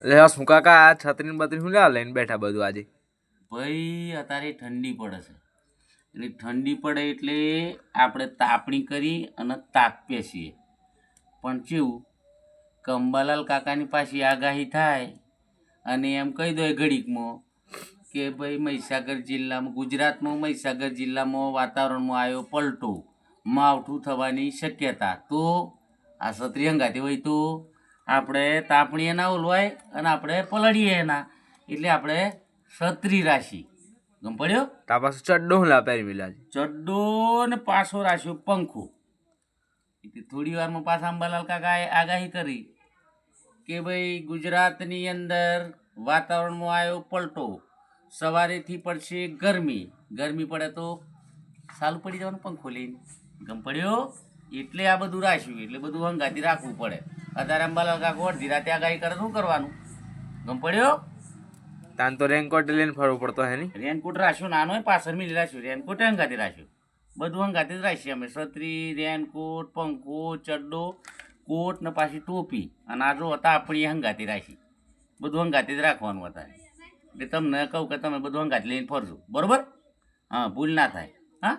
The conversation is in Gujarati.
એટલે શું કાકા આ છત્રી બત્રી શું લેવા લઈને બેઠા બધું આજે? ભાઈ અત્યારે ઠંડી પડે છે એટલે ઠંડી પડે એટલે આપણે તાપણી કરી અને તાપીએ છીએ. પણ કેવું કે અંબાલાલ કાકાની પાછી આગાહી થાય અને એમ કહી દો ઘડીકમાં કે ભાઈ મહીસાગર જિલ્લામાં ગુજરાતમાં મહીસાગર જિલ્લામાં વાતાવરણમાં આવ્યો પલટો, માવઠું થવાની શક્યતા. તો આ છત્રી હંગાતી હોય તો આપણે તાપણીએ ના ઓલવાય અને આપણે પલળીએ ના, એટલે આપણે છત્રી રાશી ગમ પડ્યો. તા પાછું ચડ્ડો હું લા પહેરી મિલા ચડ્ડો ને પાછો રાખ્યો પંખો. એટલે થોડી વારમાં પાછા અંબાલાલ કાકા આગાહી કરી કે ભાઈ ગુજરાતની અંદર વાતાવરણમાં આવ્યો પલટો, સવારેથી પડશે ગરમી, ગરમી પડે તો સાલું પડી જવાનું પંખો લઈને. ગમ પડ્યો. એટલે આ બધું રાખ્યું, એટલે બધું હંગાથી રાખવું પડે. અત્યારે અંબાલાલ કાકો અડધી રાતે આગાહી કરે શું કરવાનું? ગમ પડ્યો. તાન તો રેનકોટ લઈને ફરવું પડતો હે નહીં? રેનકોટ રાખ્યો નાનો પાછળ મિલી રાખ્યું, રેનકોટ હંગાથી રાખ્યું, બધું હંગાથી જ રાખીએ અમે. છત્રી, રેનકોટ, પંખો, ચડ્ડો, કોટ ને પાછી ટોપી અને આ જો હતા આપણી હંગાથી રાખી. બધું હંગાથી જ રાખવાનું અત્યારે. એટલે તમને કહું કે તમે બધું હંગાથી લઈને ફરજો, બરાબર? હા, ભૂલ ના થાય. હા.